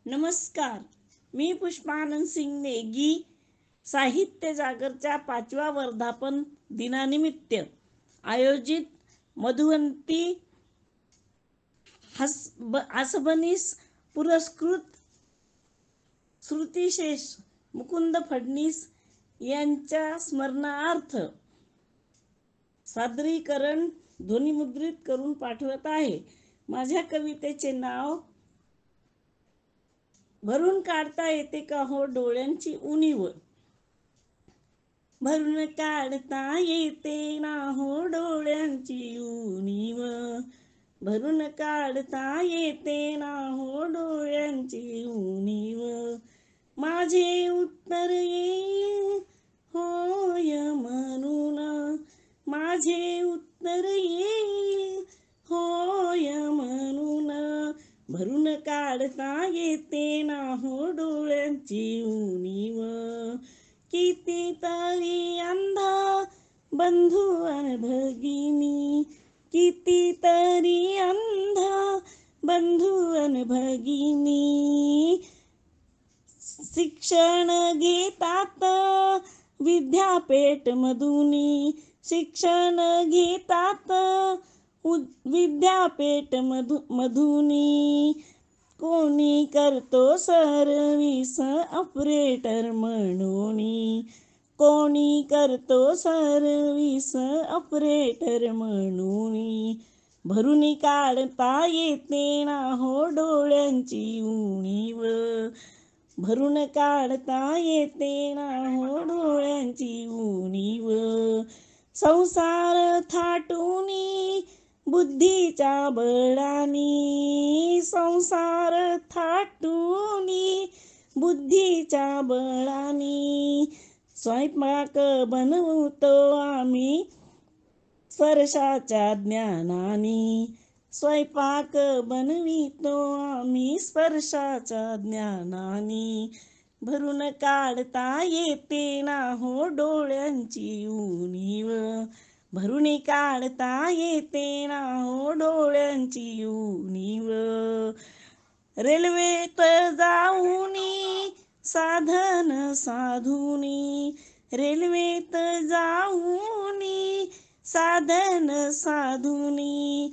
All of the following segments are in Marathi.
नमस्कार. मी पुष्पानंद सिंग नेगी. साहित्य जागरच्या 5व्या वर्धापन दिनानिमित्त आयोजित मधुवंती आसबनीस पुरस्कृत श्रुतिशेष मुकुंद फडणीस यांच्या स्मरणार्थ सादरीकरण ध्वनिमुद्रित करून पाठवत आहे. माझ्या कवितेचे नाव भरून काढता येते का हो डोळ्यांची उणीव. भरून काढता येते ना हो डोळ्यांची उणीव. भरून काढता येते ना हो डोळ्यांची उणीव. माझे उत्तर येईल होय म्हणून. माझे उत्तर येईल होय म्हणून. भरून काढता येते ना हो डोळ्यांची उणीव. कितीतरी अंधा बंधू अन भगिनी. कितीतरी अंधा बंधू अन भगिनी. शिक्षण घेतात विद्यापीठ मधुनी. शिक्षण घेतात विद्यापीठ मधुनी. कोणी करतो सर्विस ऑपरेटर म्हणून. कोणी करतो सर्विस ऑपरेटर म्हणून. भरून काढता येते ना हो डोळ्यांची उणीव. भरून काढता येते ना हो डोळ्यांची उणीव. संसार थाटूनी बुद्धीच्या बळानी. संसार थाटूनी बुद्धीच्या बळानी. स्वयंपाक बनवतो आम्ही स्पर्शाच्या ज्ञानानी. स्वयंपाक बनवितो आम्ही स्पर्शाच्या ज्ञानानी. भरून काढता येते ना हो डोळ्यांची उणीव. भरून काढता येते ना हो डोळ्यांची उणीव. रेल्वेत जाऊनी साधन साधुनी. रेल्वेत जाऊनी साधन साधुनी.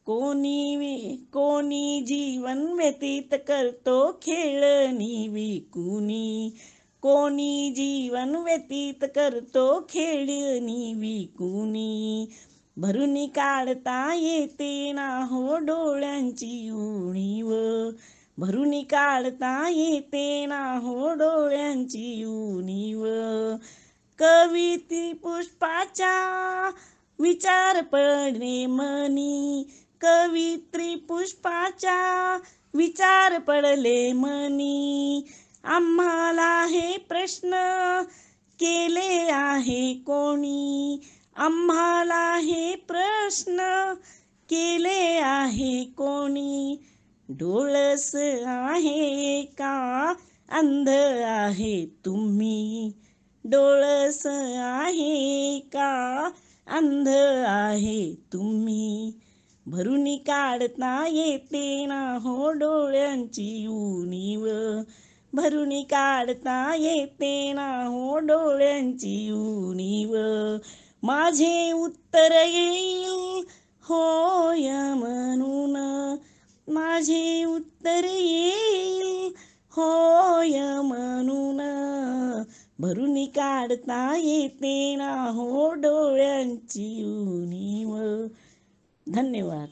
कोणी जीवन व्यतीत करतो खेळणी विकुनी. कोणी जीवन व्यतीत करतो खेळणी विकुनी. भरून काढता येते ना हो डोळ्यांची उणीव. भरून काढता येते ना हो डोळ्यांची उणीव. कवित्री पुष्पाच्या विचार पडले मनी. कवित्री पुष्पाच्या विचार पडले मनी. आम्हाला हे प्रश्न केले आहे कोणी. आम्हाला हे प्रश्न केले आहे कोणी. डोळस आहे का अंध आहे तुम्ही. डोळस आहे का अंध आहे तुम्ही. भरून काढता येते ना हो डोळ्यांची उणीव. भरून काढता येते ना हो डोळ्यांची उणीव. माझे उत्तर येईल होय म्हणून. माझे उत्तर येईल होय म्हणून. भरून काढता येते ना हो डोळ्यांची उणीव. धन्यवाद.